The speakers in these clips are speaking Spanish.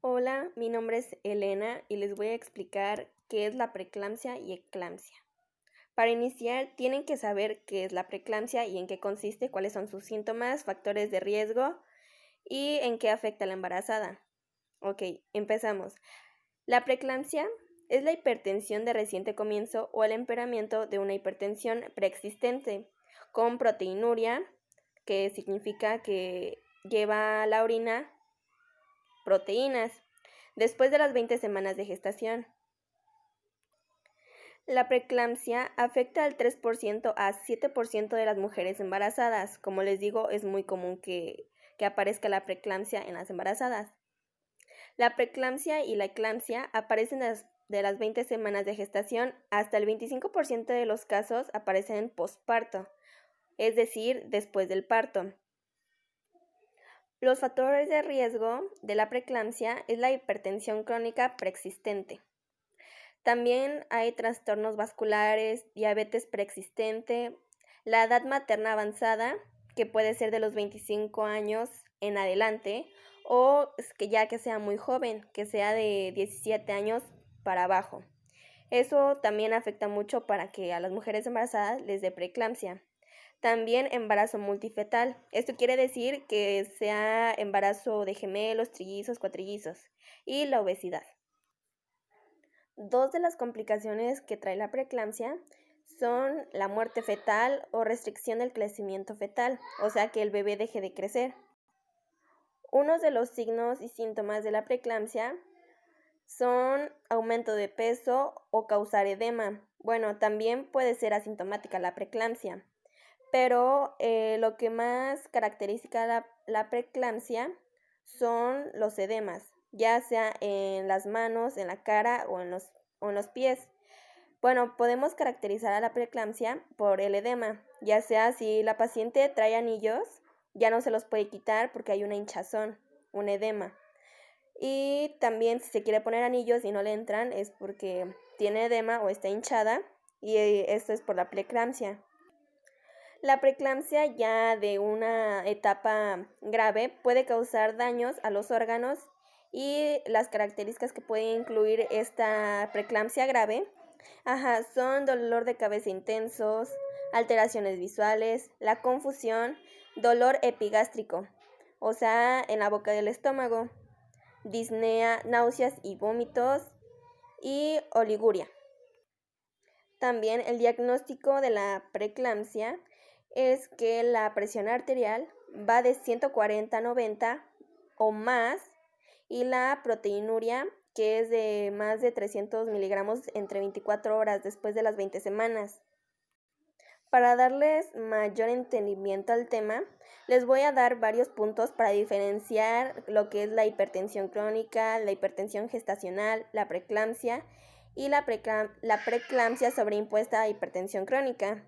Hola, mi nombre es Elena y les voy a explicar qué es la preeclampsia y eclampsia. Para iniciar, tienen que saber qué es la preeclampsia y en qué consiste, cuáles son sus síntomas, factores de riesgo y en qué afecta a la embarazada. Ok, empezamos. La preeclampsia es la hipertensión de reciente comienzo o el empeoramiento de una hipertensión preexistente con proteinuria, que significa que lleva a la orina proteínas, después de las 20 semanas de gestación. La preeclampsia afecta al 3% a 7% de las mujeres embarazadas. Como les digo, es muy común que aparezca la preeclampsia en las embarazadas. La preeclampsia y la eclampsia aparecen de las 20 semanas de gestación. Hasta el 25% de los casos aparecen en posparto, es decir, después del parto. Los factores de riesgo de la preeclampsia es la hipertensión crónica preexistente. También hay trastornos vasculares, diabetes preexistente, la edad materna avanzada, que puede ser de los 25 años en adelante, o que sea muy joven, que sea de 17 años para abajo. Eso también afecta mucho para que a las mujeres embarazadas les dé preeclampsia. También embarazo multifetal. Esto quiere decir que sea embarazo de gemelos, trillizos, cuatrillizos. Y la obesidad. Dos de las complicaciones que trae la preeclampsia son la muerte fetal o restricción del crecimiento fetal, o sea que el bebé deje de crecer. Unos de los signos y síntomas de la preeclampsia son aumento de peso o causar edema. Bueno, también puede ser asintomática la preeclampsia, pero lo que más caracteriza la preeclampsia son los edemas, ya sea en las manos, en la cara o en los pies. Bueno, podemos caracterizar a la preeclampsia por el edema, ya sea si la paciente trae anillos, ya no se los puede quitar porque hay una hinchazón, un edema. Y también si se quiere poner anillos y no le entran es porque tiene edema o está hinchada, y esto es por la preeclampsia. La preeclampsia ya de una etapa grave puede causar daños a los órganos, y las características que puede incluir esta preeclampsia grave son dolor de cabeza intensos, alteraciones visuales, la confusión, dolor epigástrico, o sea, en la boca del estómago, disnea, náuseas y vómitos, y oliguria. También el diagnóstico de la preeclampsia es que la presión arterial va de 140 a 90 o más, y la proteinuria, que es de más de 300 miligramos entre 24 horas después de las 20 semanas. Para darles mayor entendimiento al tema, les voy a dar varios puntos para diferenciar lo que es la hipertensión crónica, la hipertensión gestacional, la preeclampsia y la preeclampsia sobreimpuesta a hipertensión crónica.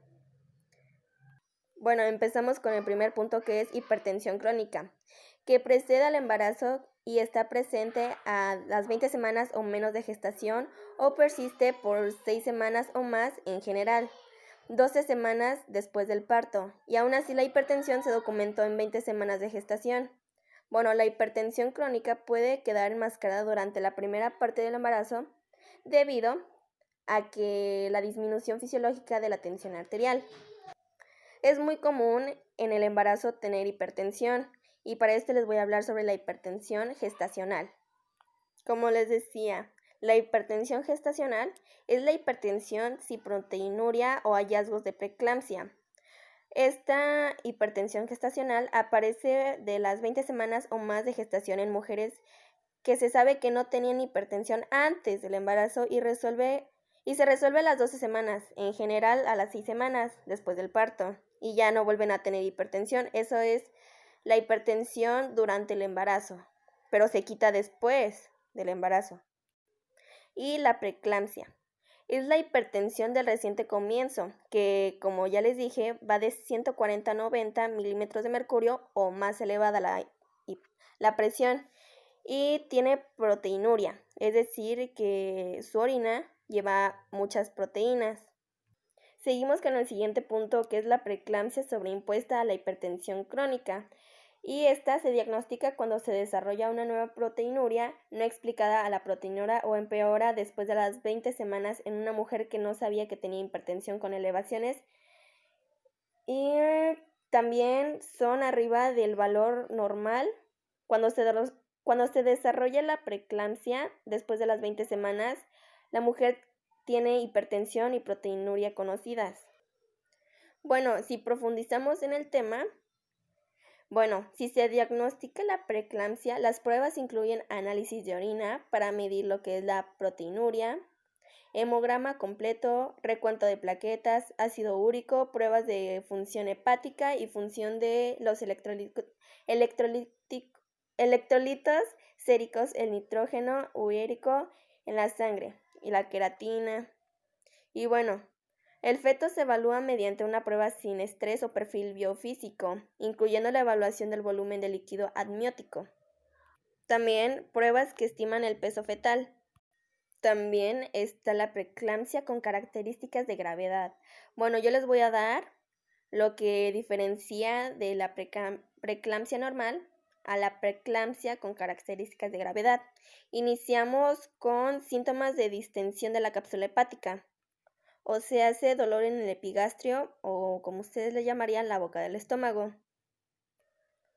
Bueno, empezamos con el primer punto, que es hipertensión crónica, que precede al embarazo y está presente a las 20 semanas o menos de gestación, o persiste por 6 semanas o más en general, 12 semanas después del parto, y aún así la hipertensión se documentó en 20 semanas de gestación. Bueno, la hipertensión crónica puede quedar enmascarada durante la primera parte del embarazo debido a que la disminución fisiológica de la tensión arterial. Es muy común en el embarazo tener hipertensión, y para esto les voy a hablar sobre la hipertensión gestacional. Como les decía, la hipertensión gestacional es la hipertensión sin proteinuria o hallazgos de preeclampsia. Esta hipertensión gestacional aparece de las 20 semanas o más de gestación en mujeres que se sabe que no tenían hipertensión antes del embarazo, y se resuelve a las 12 semanas, en general a las 6 semanas después del parto, y ya no vuelven a tener hipertensión. Eso es la hipertensión durante el embarazo, pero se quita después del embarazo. Y la preeclampsia es la hipertensión del reciente comienzo, que, como ya les dije, va de 140 a 90 milímetros de mercurio o más elevada la presión, y tiene proteinuria, es decir, que su orina lleva muchas proteínas. Seguimos con el siguiente punto, que es la preeclampsia sobreimpuesta a la hipertensión crónica, y esta se diagnostica cuando se desarrolla una nueva proteinuria no explicada a la proteinura o empeora después de las 20 semanas en una mujer que no sabía que tenía hipertensión con elevaciones y también son arriba del valor normal cuando se desarrolla la preeclampsia después de las 20 semanas. La mujer tiene hipertensión y proteinuria conocidas. Bueno, si profundizamos en el tema, si se diagnostica la preeclampsia, las pruebas incluyen análisis de orina para medir lo que es la proteinuria, hemograma completo, recuento de plaquetas, ácido úrico, pruebas de función hepática y función de los electrolitos séricos, el nitrógeno urétrico en la sangre y la queratina. Y el feto se evalúa mediante una prueba sin estrés o perfil biofísico, incluyendo la evaluación del volumen de líquido amniótico. También pruebas que estiman el peso fetal. También está la preeclampsia con características de gravedad. Yo les voy a dar lo que diferencia de la preeclampsia normal a la preeclampsia con características de gravedad. Iniciamos con síntomas de distensión de la cápsula hepática, o se hace dolor en el epigastrio o, como ustedes le llamarían, la boca del estómago.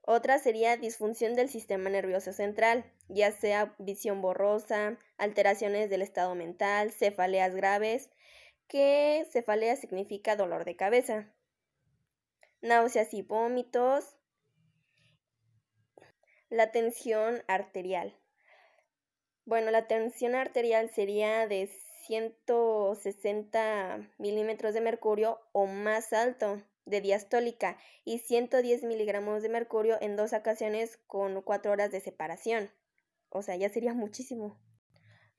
Otra sería disfunción del sistema nervioso central, ya sea visión borrosa, alteraciones del estado mental, cefaleas graves, que cefalea significa dolor de cabeza, náuseas y vómitos. La tensión arterial. La tensión arterial sería de 160 milímetros de mercurio o más alto de diastólica y 110 miligramos de mercurio en 2 ocasiones con 4 horas de separación. O sea, ya sería muchísimo.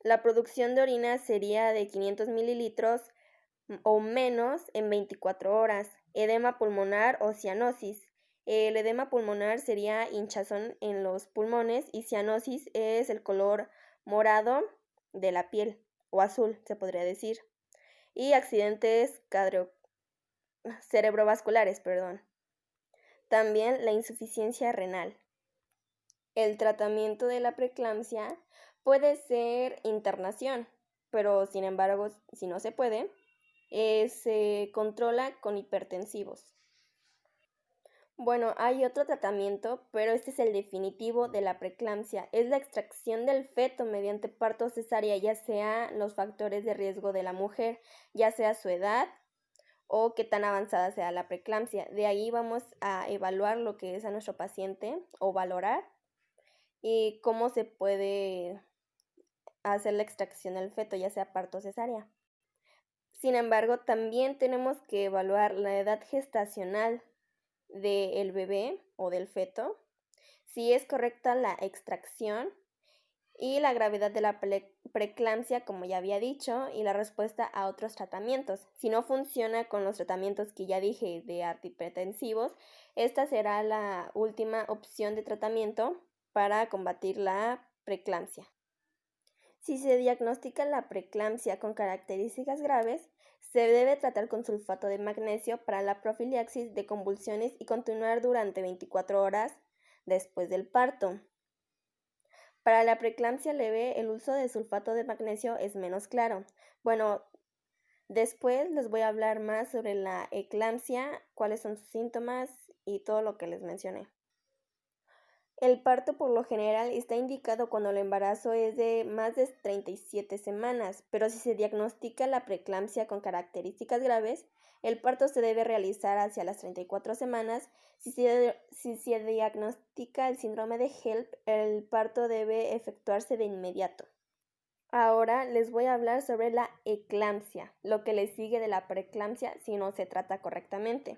La producción de orina sería de 500 mililitros o menos en 24 horas. Edema pulmonar o cianosis. El edema pulmonar sería hinchazón en los pulmones y cianosis es el color morado de la piel o azul, se podría decir. Y accidentes cerebrovasculares. También la insuficiencia renal. El tratamiento de la preeclampsia puede ser internación, pero sin embargo, si no se puede, se controla con hipertensivos. Hay otro tratamiento, pero este es el definitivo de la preeclampsia. Es la extracción del feto mediante parto cesárea, ya sea los factores de riesgo de la mujer, ya sea su edad o qué tan avanzada sea la preeclampsia. De ahí vamos a evaluar lo que es a nuestro paciente o valorar y cómo se puede hacer la extracción del feto, ya sea parto cesárea. Sin embargo, también tenemos que evaluar la edad gestacional del bebé o del feto, si es correcta la extracción y la gravedad de la preeclampsia, como ya había dicho, y la respuesta a otros tratamientos. Si no funciona con los tratamientos que ya dije de antihipertensivos, esta será la última opción de tratamiento para combatir la preeclampsia. Si se diagnostica la preeclampsia con características graves, se debe tratar con sulfato de magnesio para la profilaxis de convulsiones y continuar durante 24 horas después del parto. Para la preeclampsia leve, el uso de sulfato de magnesio es menos claro. Después les voy a hablar más sobre la eclampsia, cuáles son sus síntomas y todo lo que les mencioné. El parto por lo general está indicado cuando el embarazo es de más de 37 semanas, pero si se diagnostica la preeclampsia con características graves, el parto se debe realizar hacia las 34 semanas. Si se diagnostica el síndrome de HELLP, el parto debe efectuarse de inmediato. Ahora les voy a hablar sobre la eclampsia, lo que le sigue de la preeclampsia si no se trata correctamente.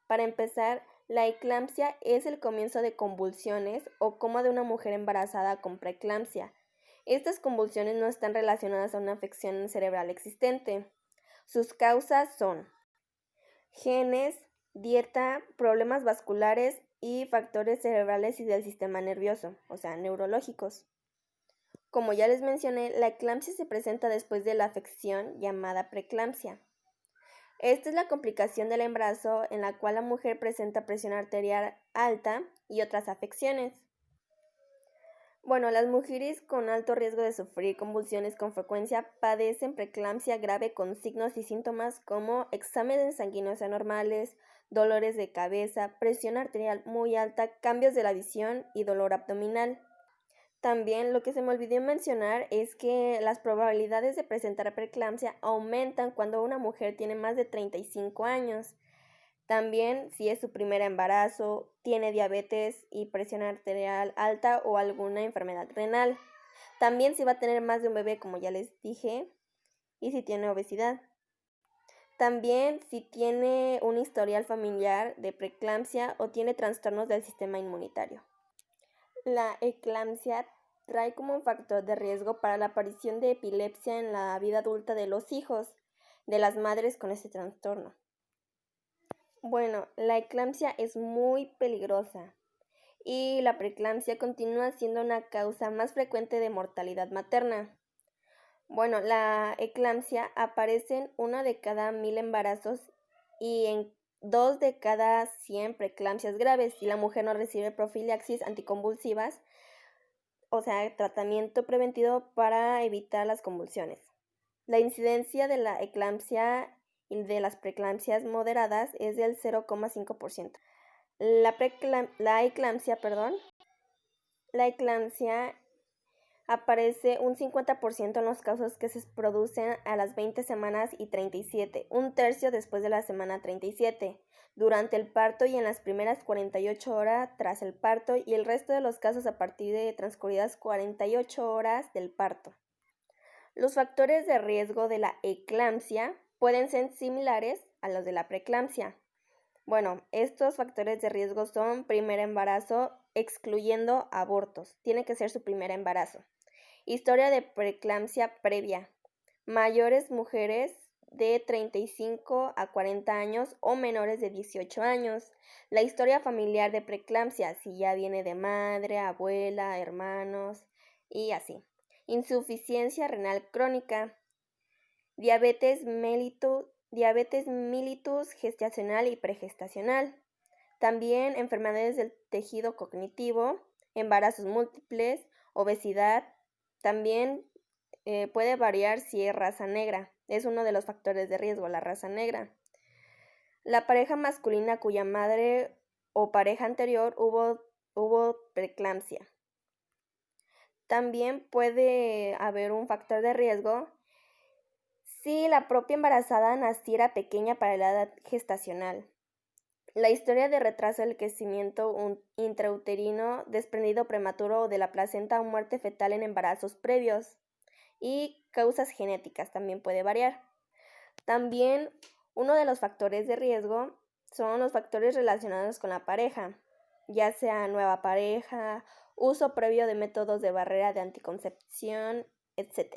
Para empezar, la eclampsia es el comienzo de convulsiones o coma de una mujer embarazada con preeclampsia. Estas convulsiones no están relacionadas a una afección cerebral existente. Sus causas son genes, dieta, problemas vasculares y factores cerebrales y del sistema nervioso, o sea, neurológicos. Como ya les mencioné, la eclampsia se presenta después de la afección llamada preeclampsia. Esta es la complicación del embarazo en la cual la mujer presenta presión arterial alta y otras afecciones. Bueno, las mujeres con alto riesgo de sufrir convulsiones con frecuencia padecen preeclampsia grave con signos y síntomas como exámenes sanguíneos anormales, dolores de cabeza, presión arterial muy alta, cambios de la visión y dolor abdominal. También lo que se me olvidó mencionar es que las probabilidades de presentar preeclampsia aumentan cuando una mujer tiene más de 35 años. También si es su primer embarazo, tiene diabetes y presión arterial alta o alguna enfermedad renal. También si va a tener más de un bebé, como ya les dije, y si tiene obesidad. También si tiene un historial familiar de preeclampsia o tiene trastornos del sistema inmunitario. La eclampsia trae como un factor de riesgo para la aparición de epilepsia en la vida adulta de los hijos de las madres con este trastorno. Bueno, la eclampsia es muy peligrosa y la preeclampsia continúa siendo una causa más frecuente de mortalidad materna. Bueno, la eclampsia aparece en 1 de cada 1000 embarazos y en 2 de cada 100 preeclampsias graves si la mujer no recibe profilaxis anticonvulsivas, o sea, tratamiento preventivo para evitar las convulsiones. La incidencia de la eclampsia y de las preeclampsias moderadas es del 0,5%. La eclampsia aparece un 50% en los casos que se producen a las 20 semanas y 37, un tercio después de la semana 37, durante el parto y en las primeras 48 horas tras el parto y el resto de los casos a partir de transcurridas 48 horas del parto. Los factores de riesgo de la eclampsia pueden ser similares a los de la preeclampsia. Bueno, estos factores de riesgo son primer embarazo, excluyendo abortos. Tiene que ser su primer embarazo. Historia de preeclampsia previa. Mayores mujeres de 35 a 40 años o menores de 18 años. La historia familiar de preeclampsia, si ya viene de madre, abuela, hermanos y así. Insuficiencia renal crónica. Diabetes mellitus gestacional y pregestacional. También enfermedades del tejido cognitivo, embarazos múltiples, obesidad. También puede variar si es raza negra. Es uno de los factores de riesgo, la raza negra. La pareja masculina cuya madre o pareja anterior hubo preeclampsia. También puede haber un factor de riesgo si la propia embarazada naciera pequeña para la edad gestacional. La historia de retraso del crecimiento intrauterino, desprendido prematuro o de la placenta o muerte fetal en embarazos previos. Y causas genéticas también puede variar. También uno de los factores de riesgo son los factores relacionados con la pareja, ya sea nueva pareja, uso previo de métodos de barrera de anticoncepción, etc.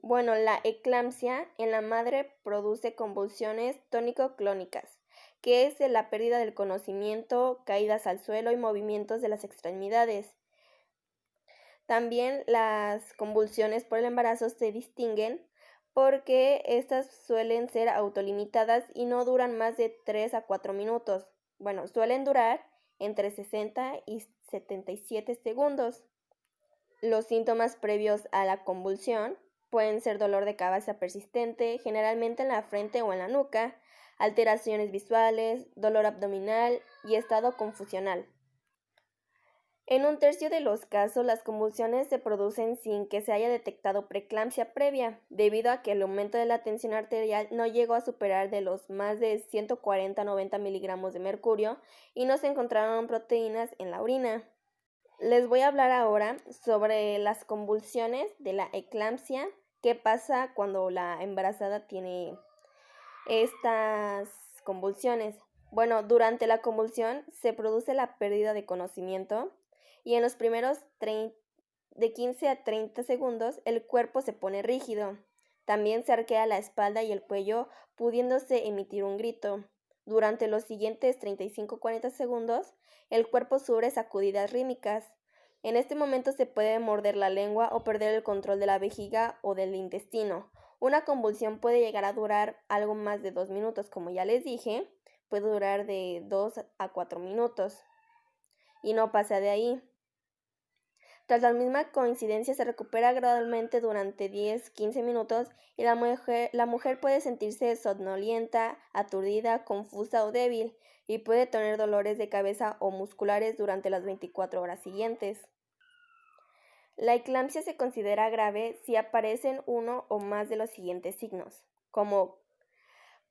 Bueno, la eclampsia en la madre produce convulsiones tónico-clónicas, que es la pérdida del conocimiento, caídas al suelo y movimientos de las extremidades. También las convulsiones por el embarazo se distinguen porque estas suelen ser autolimitadas y no duran más de 3 a 4 minutos. Bueno, suelen durar entre 60 y 77 segundos. Los síntomas previos a la convulsión pueden ser dolor de cabeza persistente, generalmente en la frente o en la nuca, alteraciones visuales, dolor abdominal y estado confusional. En un tercio de los casos, las convulsiones se producen sin que se haya detectado preeclampsia previa, debido a que el aumento de la tensión arterial no llegó a superar de los más de 140 a 90 miligramos de mercurio y no se encontraron proteínas en la orina. Les voy a hablar ahora sobre las convulsiones de la eclampsia, qué pasa cuando la embarazada tiene estas convulsiones. Bueno, durante la convulsión se produce la pérdida de conocimiento y en los primeros de 15 a 30 segundos el cuerpo se pone rígido. También se arquea la espalda y el cuello, pudiéndose emitir un grito. Durante los siguientes 35 a 40 segundos, el cuerpo sufre sacudidas rítmicas. En este momento se puede morder la lengua o perder el control de la vejiga o del intestino, Una convulsión puede llegar a durar algo más de 2 minutos, como ya les dije, puede durar de 2 a 4 minutos y no pasa de ahí. Tras la misma coincidencia se recupera gradualmente durante 10-15 minutos y la mujer puede sentirse somnolienta, aturdida, confusa o débil y puede tener dolores de cabeza o musculares durante las 24 horas siguientes. La eclampsia se considera grave si aparecen uno o más de los siguientes signos, como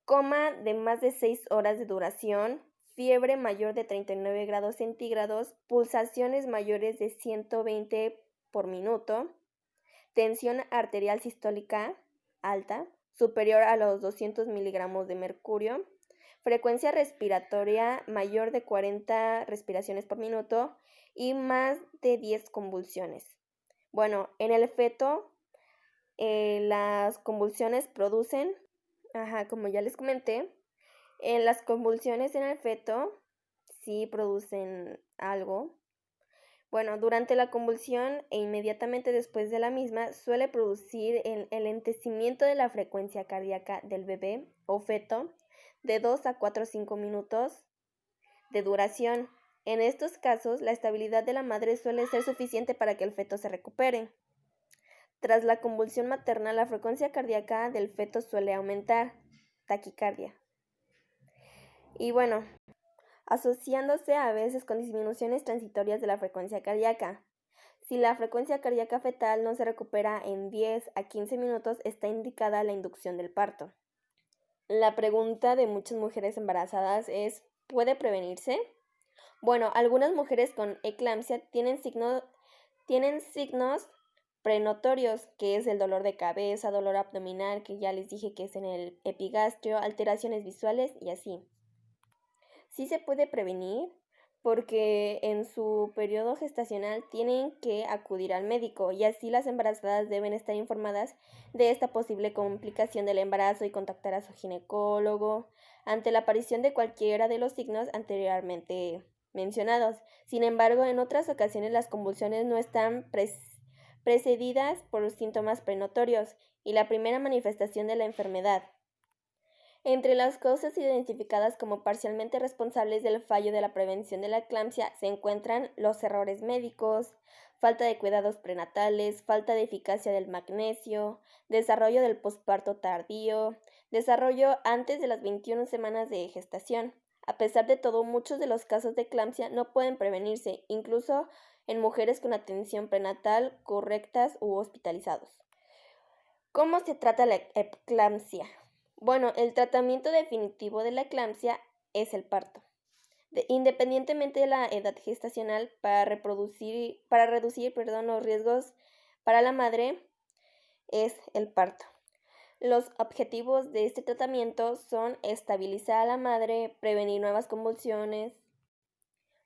coma de más de 6 horas de duración, fiebre mayor de 39 grados centígrados, pulsaciones mayores de 120 por minuto, tensión arterial sistólica alta, superior a los 200 miligramos de mercurio, frecuencia respiratoria mayor de 40 respiraciones por minuto y más de 10 convulsiones. Bueno, en el feto las convulsiones producen, como ya les comenté, las convulsiones en el feto sí producen algo. Bueno, durante la convulsión e inmediatamente después de la misma suele producir el enlentecimiento de la frecuencia cardíaca del bebé o feto de 2 a 4 o 5 minutos de duración. En estos casos, la estabilidad de la madre suele ser suficiente para que el feto se recupere. Tras la convulsión materna, la frecuencia cardíaca del feto suele aumentar, taquicardia. Y bueno, asociándose a veces con disminuciones transitorias de la frecuencia cardíaca. Si la frecuencia cardíaca fetal no se recupera en 10 a 15 minutos, está indicada la inducción del parto. La pregunta de muchas mujeres embarazadas es, ¿puede prevenirse? Bueno, algunas mujeres con eclampsia tienen signos prenotorios, que es el dolor de cabeza, dolor abdominal, que ya les dije que es en el epigastrio, alteraciones visuales y así. Sí se puede prevenir porque en su periodo gestacional tienen que acudir al médico y así las embarazadas deben estar informadas de esta posible complicación del embarazo y contactar a su ginecólogo ante la aparición de cualquiera de los signos anteriormente mencionados. Sin embargo, en otras ocasiones las convulsiones no están precedidas por síntomas prenotorios y la primera manifestación de la enfermedad. Entre las causas identificadas como parcialmente responsables del fallo de la prevención de la eclampsia se encuentran los errores médicos, falta de cuidados prenatales, falta de eficacia del magnesio, desarrollo del posparto tardío, desarrollo antes de las 21 semanas de gestación. A pesar de todo, muchos de los casos de eclampsia no pueden prevenirse, incluso en mujeres con atención prenatal correctas u hospitalizados. ¿Cómo se trata la eclampsia? Bueno, el tratamiento definitivo de la eclampsia es el parto. Independientemente de la edad gestacional, para reducir los riesgos para la madre, es el parto. Los objetivos de este tratamiento son estabilizar a la madre, prevenir nuevas convulsiones.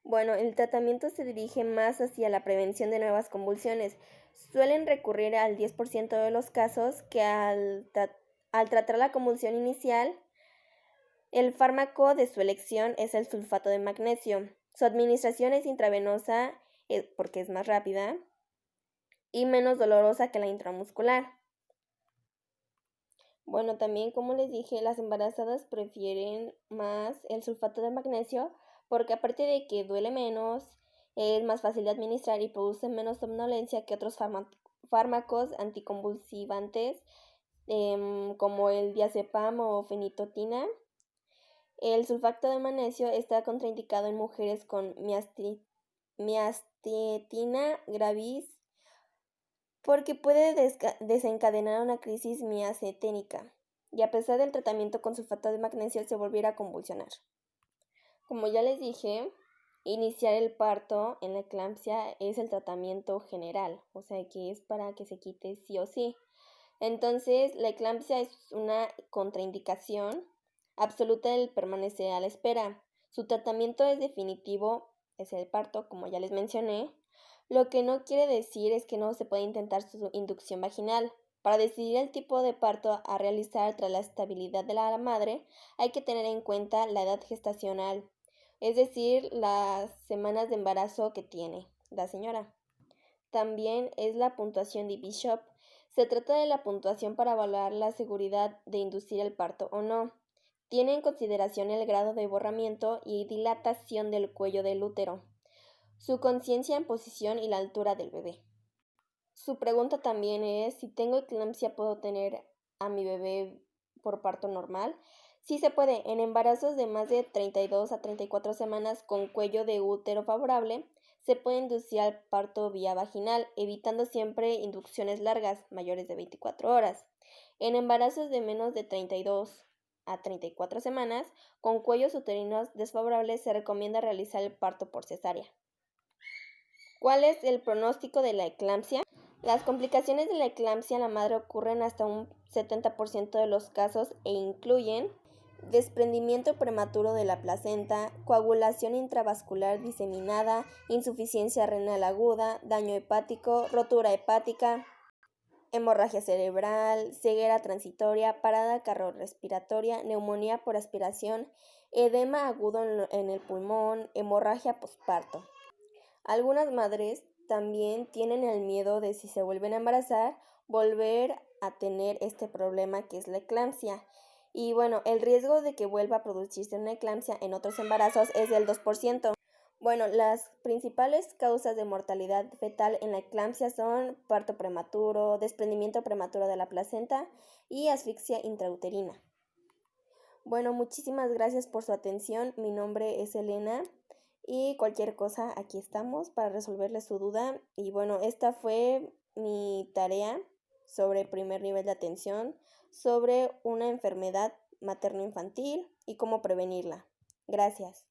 Bueno, el tratamiento se dirige más hacia la prevención de nuevas convulsiones. Suelen recurrir al 10% de los casos que al tratar la convulsión inicial, el fármaco de su elección es el sulfato de magnesio. Su administración es intravenosa porque es más rápida y menos dolorosa que la intramuscular. Bueno, también como les dije, las embarazadas prefieren más el sulfato de magnesio porque aparte de que duele menos, es más fácil de administrar y produce menos somnolencia que otros fármacos anticonvulsivantes como el diazepam o fenitotina. El sulfato de magnesio está contraindicado en mujeres con miastenia gravis porque puede desencadenar una crisis miaceténica y a pesar del tratamiento con sulfato de magnesio se volviera a convulsionar. Como ya les dije, iniciar el parto en la eclampsia es el tratamiento general, o sea que es para que se quite sí o sí. Entonces, la eclampsia es una contraindicación absoluta del permanecer a la espera. Su tratamiento es definitivo, es el parto, como ya les mencioné. Lo que no quiere decir es que no se puede intentar su inducción vaginal. Para decidir el tipo de parto a realizar tras la estabilidad de la madre, hay que tener en cuenta la edad gestacional, es decir, las semanas de embarazo que tiene la señora. También es la puntuación de Bishop. Se trata de la puntuación para evaluar la seguridad de inducir el parto o no. Tiene en consideración el grado de borramiento y dilatación del cuello del útero, su conciencia en posición y la altura del bebé. Su pregunta también es, si tengo eclampsia, ¿puedo tener a mi bebé por parto normal? Sí se puede, en embarazos de más de 32 a 34 semanas con cuello de útero favorable, se puede inducir al parto vía vaginal, evitando siempre inducciones largas, mayores de 24 horas. En embarazos de menos de 32 a 34 semanas, con cuellos uterinos desfavorables, se recomienda realizar el parto por cesárea. ¿Cuál es el pronóstico de la eclampsia? Las complicaciones de la eclampsia en la madre ocurren hasta un 70% de los casos e incluyen desprendimiento prematuro de la placenta, coagulación intravascular diseminada, insuficiencia renal aguda, daño hepático, rotura hepática, hemorragia cerebral, ceguera transitoria, parada cardiorrespiratoria, neumonía por aspiración, edema agudo en el pulmón, hemorragia posparto. Algunas madres también tienen el miedo de, si se vuelven a embarazar, volver a tener este problema que es la eclampsia. Y bueno, el riesgo de que vuelva a producirse una eclampsia en otros embarazos es del 2%. Bueno, las principales causas de mortalidad fetal en la eclampsia son parto prematuro, desprendimiento prematuro de la placenta y asfixia intrauterina. Bueno, muchísimas gracias por su atención. Mi nombre es Elena. Y cualquier cosa, aquí estamos para resolverle su duda. Y bueno, esta fue mi tarea sobre primer nivel de atención, sobre una enfermedad materno-infantil y cómo prevenirla. Gracias.